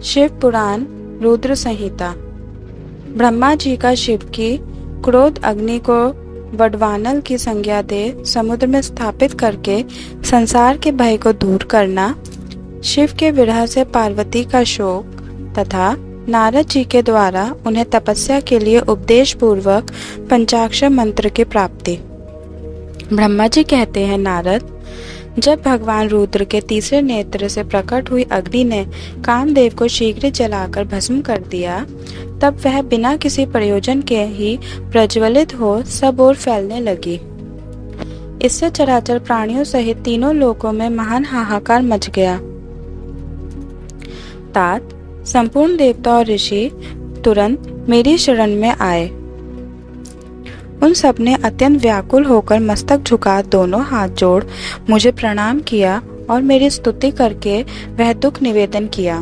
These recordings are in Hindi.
शिव पुराण रुद्र संहिता। ब्रह्मा जी का शिव की क्रोध अग्नि को वडवानल की संज्ञा दे समुद्र में स्थापित करके संसार के भय को दूर करना, शिव के विरह से पार्वती का शोक तथा नारद जी के द्वारा उन्हें तपस्या के लिए उपदेश पूर्वक पंचाक्षर मंत्र की प्राप्ति। ब्रह्मा जी कहते हैं, नारद, जब भगवान रुद्र के तीसरे नेत्र से प्रकट हुई अग्नि ने कामदेव को शीघ्र जलाकर भस्म कर दिया, तब वह बिना किसी प्रयोजन के ही प्रज्वलित हो सब ओर फैलने लगी। इससे चराचर प्राणियों सहित तीनों लोकों में महान हाहाकार मच गया। तात संपूर्ण देवता और ऋषि तुरंत मेरी शरण में आए। उन सब ने अत्यंत व्याकुल होकर मस्तक झुका दोनों हाथ जोड़ मुझे प्रणाम किया और मेरी स्तुति करके वह दुख निवेदन किया।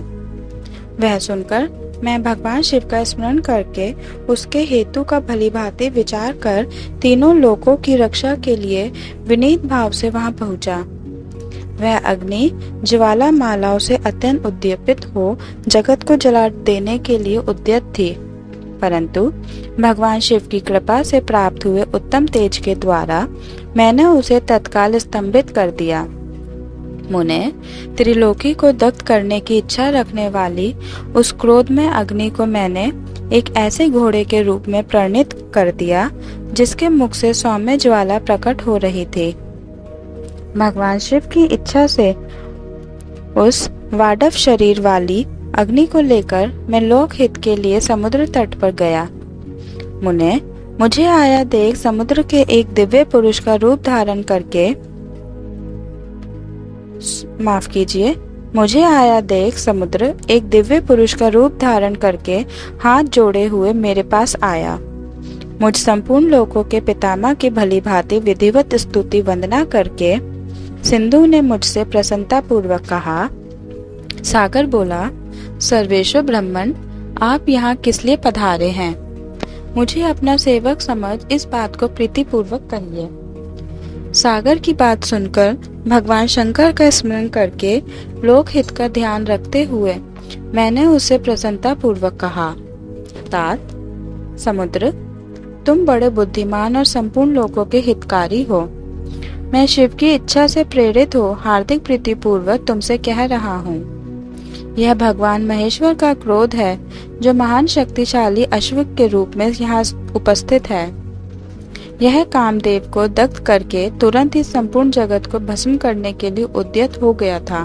वह सुनकर मैं भगवान शिव का स्मरण करके उसके हेतु का भलीभांति विचार कर तीनों लोकों की रक्षा के लिए विनीत भाव से वहां पहुंचा। वह अग्नि ज्वाला मालाओं से अत्यंत उद्दीपित हो जगत को जला देने के लिए उद्यत थी, परंतु भगवान शिव की कृपा से प्राप्त हुए उत्तम तेज के द्वारा मैंने उसे तत्काल स्तंभित कर दिया। मुने, त्रिलोकी को दग्ध करने की इच्छा रखने वाली उस क्रोध में अग्नि को मैंने एक ऐसे घोड़े के रूप में परिणित कर दिया जिसके मुख से सौम्य ज्वाला प्रकट हो रही थी। भगवान शिव की इच्छा से उस वाडव शरीर वाली अग्नि को लेकर मैं लोक हित के लिए समुद्र तट पर गया। मुने, मुझे आया देख समुद्र के एक दिव्य पुरुष का रूप धारण करके मुझे आया देख समुद्र एक दिव्य पुरुष का रूप धारण करके हाथ जोड़े हुए मेरे पास आया। मुझ संपूर्ण लोकों के पितामह की भली भांति विधिवत स्तुति वंदना करके सिंधु ने मुझसे प्रसन्नता पूर्वक कहा। सागर बोला, सर्वेश्वर ब्रह्मन, आप यहाँ किस लिए पधारे हैं? मुझे अपना सेवक समझ इस बात को प्रीतिपूर्वक कहिए। सागर की बात सुनकर भगवान शंकर का स्मरण करके लोक हित का ध्यान रखते हुए मैंने उसे प्रसन्नता पूर्वक कहा। तात समुद्र, तुम बड़े बुद्धिमान और संपूर्ण लोकों के हितकारी हो। मैं शिव की इच्छा से प्रेरित हो हार्दिक प्रीतिपूर्वक तुमसे कह रहा हूँ। यह भगवान महेश्वर का क्रोध है जो महान शक्तिशाली अश्व के रूप में यहाँ उपस्थित है। यह कामदेव को दग्ध करके तुरंत ही संपूर्ण जगत को भस्म करने के लिए उद्यत हो गया था।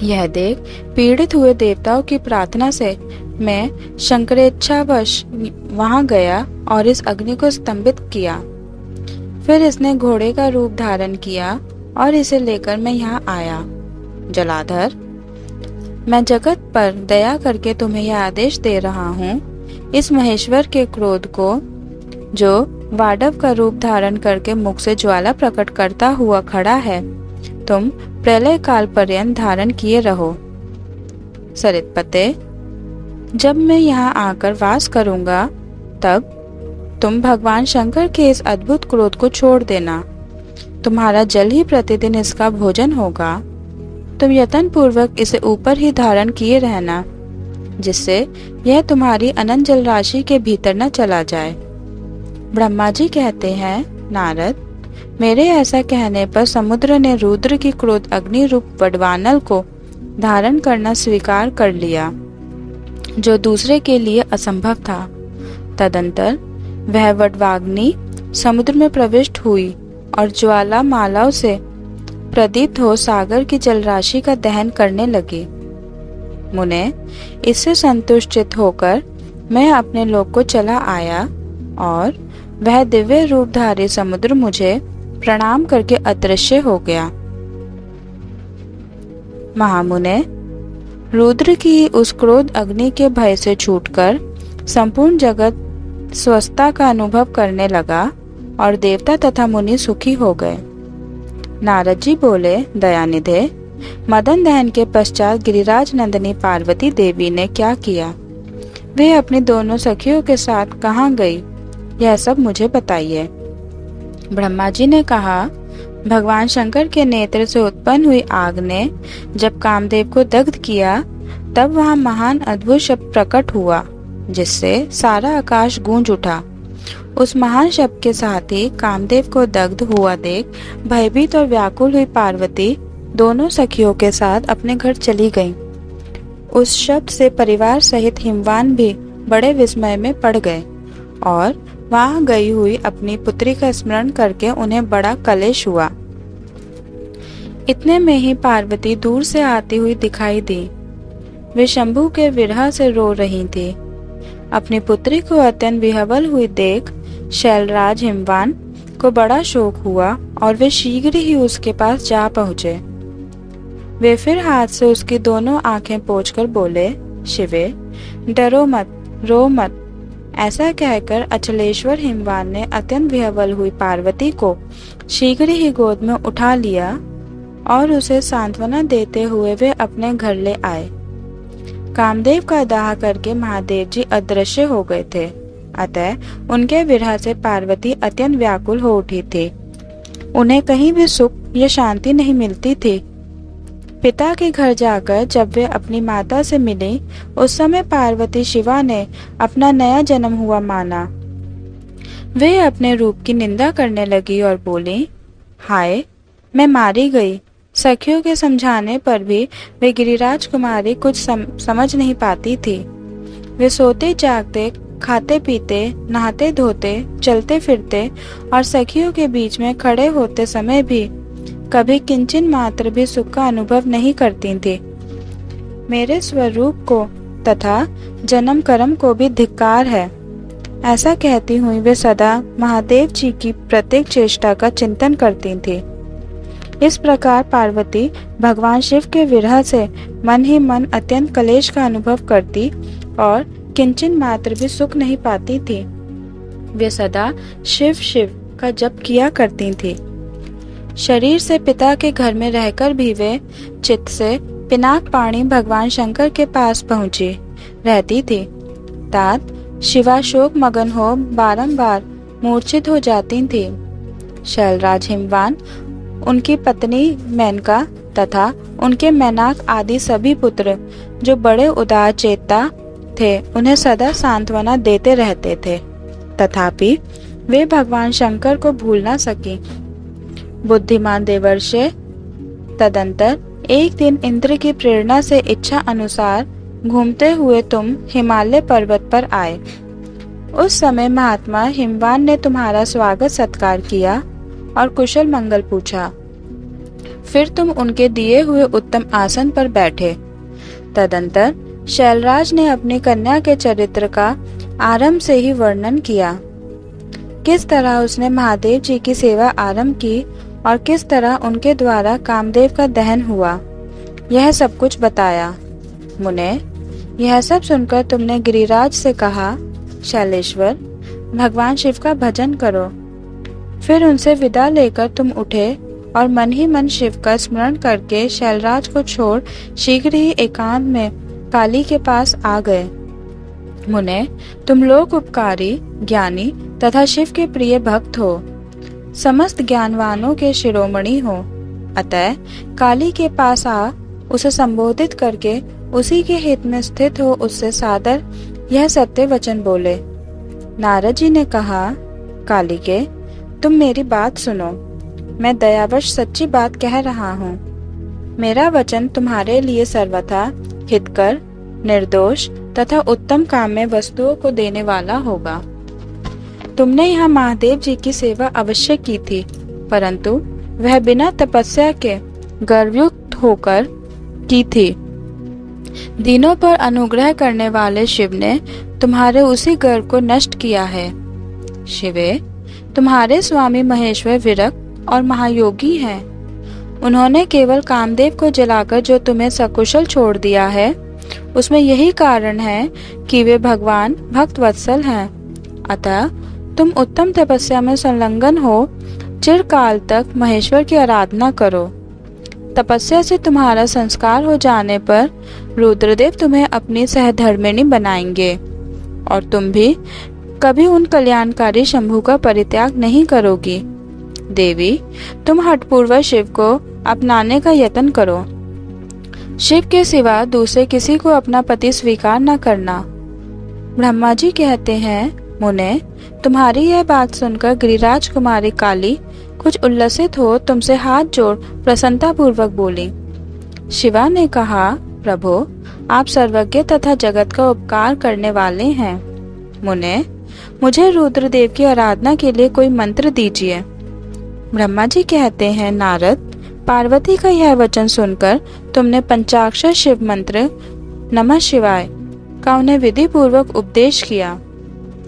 यह देख पीड़ित हुए देवताओं की प्रार्थना से मैं शंकरेच्छावश वहां गया और इस अग्नि को स्तंभित किया। फिर इसने घोड़े का रूप धारण किया और इसे लेकर मैं यहाँ आया। जलाधर, मैं जगत पर दया करके तुम्हें यह आदेश दे रहा हूँ, इस महेश्वर के क्रोध को, जो वाडव का रूप धारण करके मुख से ज्वाला प्रकट करता हुआ खड़ा है, तुम प्रलय काल पर्यंत धारण किए रहो। सरितपते, जब मैं यहाँ आकर वास करूँगा तब तुम भगवान शंकर के इस अद्भुत क्रोध को छोड़ देना। तुम्हारा जल ही प्रतिदिन इसका भोजन होगा। तुम यत्न पूर्वक इसे ऊपर ही धारण किए रहना, जिससे यह तुम्हारी अनंत जल राशि के भीतर न चला जाए। ब्रह्मा जी कहते हैं, नारद, मेरे ऐसा कहने पर समुद्र ने रुद्र की क्रोध अग्नि रूप वडवानल को धारण करना स्वीकार कर लिया, जो दूसरे के लिए असंभव था। तदंतर वह वडवाग्नि समुद्र में प्रविष्ट हुई और ज्वाला मालाओं से प्रदीप्त हो सागर की जलराशि का दहन करने लगी। मुने, इससे संतुष्टित होकर मैं अपने लोक को चला आया और वह दिव्य रूपधारी समुद्र मुझे प्रणाम करके अदृश्य हो गया। महामुने, रुद्र की उस क्रोध अग्नि के भय से छूटकर संपूर्ण जगत स्वस्थता का अनुभव करने लगा और देवता तथा मुनि सुखी हो गए। नारद जी बोले, दयानिधे, मदन दहन के पश्चात गिरिराज नंदिनी पार्वती देवी ने क्या किया? वे अपनी दोनों सखियों के साथ कहाँ गई? यह सब मुझे बताइए। ब्रह्मा जी ने कहा, भगवान शंकर के नेत्र से उत्पन्न हुई आग ने जब कामदेव को दग्ध किया तब वहां महान अद्भुत शब्द प्रकट हुआ जिससे सारा आकाश गूंज उठा। उस महान शब्द के साथ ही कामदेव को दग्ध हुआ देख भयभीत और व्याकुल हुई पार्वती दोनों सखियों के साथ अपने घर चली गईं। उस शब्द से परिवार सहित हिमवान भी बड़े विस्मय में पड़ गए और वहां गई हुई अपनी पुत्री का स्मरण करके उन्हें बड़ा कलेश हुआ। इतने में ही पार्वती दूर से आती हुई दिखाई दी। वे शंभू के विरह से रो रही थी। अपनी पुत्री को अत्यंत विह्वल हुई देख शैलराज हिमवान को बड़ा शोक हुआ और वे शीघ्र ही उसके पास जा पहुंचे। वे फिर हाथ से उसकी दोनों आंखें पोंछकर बोले, शिवे, डरो मत, रो मत। ऐसा कहकर अचलेश्वर हिमवान ने अत्यंत विह्वल हुई पार्वती को शीघ्र ही गोद में उठा लिया और उसे सांत्वना देते हुए वे अपने घर ले आए। कामदेव का दाह करके महादेव जी अदृश्य हो गए थे, अतः उनके विरह से पार्वती अत्यंत व्याकुल हो उठी थी। उन्हें कहीं भी सुख या शांति नहीं मिलती थी। पिता के घर जाकर जब वे अपनी माता से मिली, उस समय पार्वती शिवा ने अपना नया जन्म हुआ माना। वे अपने रूप की निंदा करने लगी और बोली, हाय, मैं मारी गई। सखियों के समझाने पर भी वे गिरिराज कुमारी कुछ समझ नहीं पाती थी। वे सोते जागते, खाते पीते, नहाते धोते, चलते फिरते और सखियों के बीच में खड़े होते समय भी कभी किंचन मात्र भी सुख का अनुभव नहीं करती थी। मेरे स्वरूप को तथा जन्म कर्म को भी धिक्कार है, ऐसा कहती हुई वे सदा महादेव जी की प्रत्येक चेष्टा का चिंतन करती थी। इस प्रकार पार्वती भगवान शिव के विरह से मन ही मन अत्यंत कलेश का अनुभव करती और किंचन मात्र भी सुख नहीं पाती थी। वे सदा शिव शिव का जप किया करती थी। शरीर से पिता के घर में रहकर भी वे चित्त से पिनाक पाणी भगवान शंकर के पास पहुंची रहती थी। तात शिवा शोक मगन हो बारंबार मूर्छित हो जाती थी। शैलराज हिमवान, उनकी पत्नी मेनका तथा उनके मैनाक आदि सभी पुत्र जो बड़े उदार चेता थे, उन्हें सदा सांत्वना देते रहते थे, तथापि वे भगवान शंकर को भूल न सकी। बुद्धिमान देवर्षि तदंतर एक दिन इंद्र की प्रेरणा से इच्छा अनुसार घूमते हुए तुम हिमालय पर्वत पर आए। उस समय महात्मा हिमवान ने तुम्हारा स्वागत सत्कार किया और कुशल मंगल पूछा। फिर तुम उनके दिए हुए उत्तम आसन पर बैठे। तदंतर शैलराज ने अपनी कन्या के चरित्र का आरंभ से ही वर्णन किया। किस तरह उसने महादेव जी की सेवा आरंभ की और किस तरह उनके द्वारा कामदेव का दहन हुआ, यह सब कुछ बताया। मुने, यह सब सुनकर तुमने गिरिराज से कहा, शैलेश्वर, भगवान शिव का भजन करो। फिर उनसे विदा लेकर तुम उठे और मन ही मन शिव का स्मरण करके शैलराज को छोड़ शीघ्र ही एकांत में काली के पास आ गए। मुने, तुम लोक उपकारी, ज्ञानी तथा शिव के प्रिय भक्त हो, समस्त ज्ञानवानों के शिरोमणि हो, अतः काली के पास आ उसे संबोधित करके उसी के हित में स्थित हो उससे सादर यह सत्य वचन बोले। नारद जी ने कहा, कालिके, तुम मेरी बात सुनो। मैं दयावश सच्ची बात कह रहा हूँ। मेरा वचन तुम्हारे लिए सर्वथा हितकर, निर्दोष तथा उत्तम काम में वस्तुओं को देने वाला होगा। तुमने यहाँ महादेव जी की सेवा अवश्य की थी, परंतु वह बिना तपस्या के गर्वयुक्त होकर की थी। दीनों पर अनुग्रह करने वाले शिव ने तुम्हारे उसी गर्व को नष्ट किया है। शिवे, तुम्हारे स्वामी महेश्वर विरक्त और महायोगी हैं। उन्होंने केवल कामदेव को जलाकर जो तुम्हें सकुशल छोड़ दिया है, उसमें यही कारण है कि वे भगवान भक्त वत्सल हैं। अतः तुम उत्तम तपस्या में संलग्न हो चिरकाल तक महेश्वर की आराधना करो। तपस्या से तुम्हारा संस्कार हो जाने पर रुद्रदेव तुम्हें अपनी सहधर्मिणी बनाएंगे और तुम भी कभी उन कल्याणकारी शंभु का परित्याग नहीं करोगी। देवी, तुम हठपूर्वक शिव को अपनाने का यत्न करो। शिव के सिवा दूसरे किसी को अपना पति स्वीकार न करना। ब्रह्मा जी कहते हैं, मुने, तुम्हारी यह बात सुनकर गिरिराज कुमारी काली कुछ उल्लसित हो तुमसे हाथ जोड़ प्रसन्नता पूर्वक बोली। शिवा ने कहा, प्रभु, आप सर्वज्ञ तथा जगत का उपकार करने वाले हैं। मुने, मुझे रुद्रदेव की आराधना के लिए कोई मंत्र दीजिए। ब्रह्मा जी कहते हैं, नारद, पार्वती का यह वचन सुनकर तुमने पंचाक्षर शिव मंत्र नमः शिवाय का उन्हें विधि पूर्वक उपदेश किया।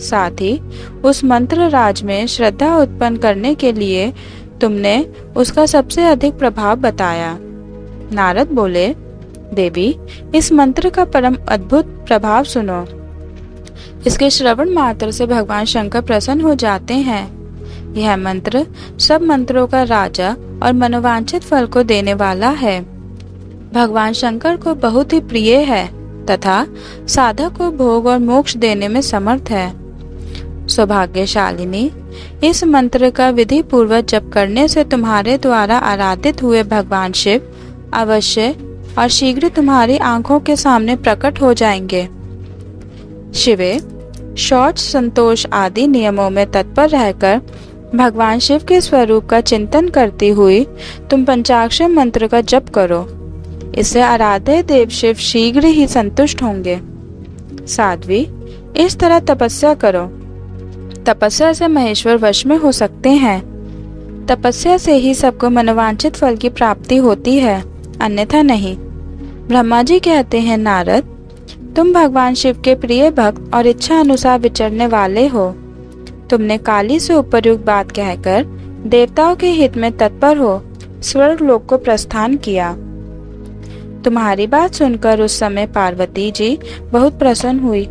साथ ही उस मंत्र राज में श्रद्धा उत्पन्न करने के लिए तुमने उसका सबसे अधिक प्रभाव बताया। नारद बोले, देवी, इस मंत्र का परम अद्भुत प्रभाव सुनो। इसके श्रवण मात्र से भगवान शंकर प्रसन्न हो जाते हैं। यह मंत्र सब मंत्रों का राजा और मनोवांछित फल को देने वाला है। भगवान शंकर को बहुत ही प्रिय है तथा साधक को भोग और मोक्ष देने में समर्थ है। सौभाग्यशालिनी, इस मंत्र का विधि पूर्वक जप करने से तुम्हारे द्वारा आराधित हुए भगवान शिव अवश्य और शीघ्र तुम्हारी आंखों के सामने प्रकट हो जाएंगे। शिवे, शौच, संतोष आदि नियमों में तत्पर रहकर भगवान शिव के स्वरूप का चिंतन करती हुई तुम पंचाक्षर मंत्र का जप करो। इससे आराध्य देव शिव शीघ्र ही संतुष्ट होंगे। साध्वी, इस तरह तपस्या करो। तपस्या से महेश्वर वश में हो सकते हैं। तपस्या से ही सबको मनोवांछित फल की प्राप्ति होती है, अन्यथा नहीं। ब्रह्मा जी कहते हैं, नारद, तुम भगवान शिव के प्रिय भक्त और इच्छा अनुसार विचरने वाले हो। तुमने काली से उपयुक्त बात कहकर देवताओं के हित में तत्पर हो स्वर्ग लोक को प्रस्थान किया। तुम्हारी बात सुनकर उस समय पार्वती जी बहुत प्रसन्न हुई।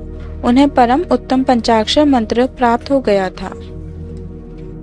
उन्हें परम उत्तम पंचाक्षर मंत्र प्राप्त हो गया था।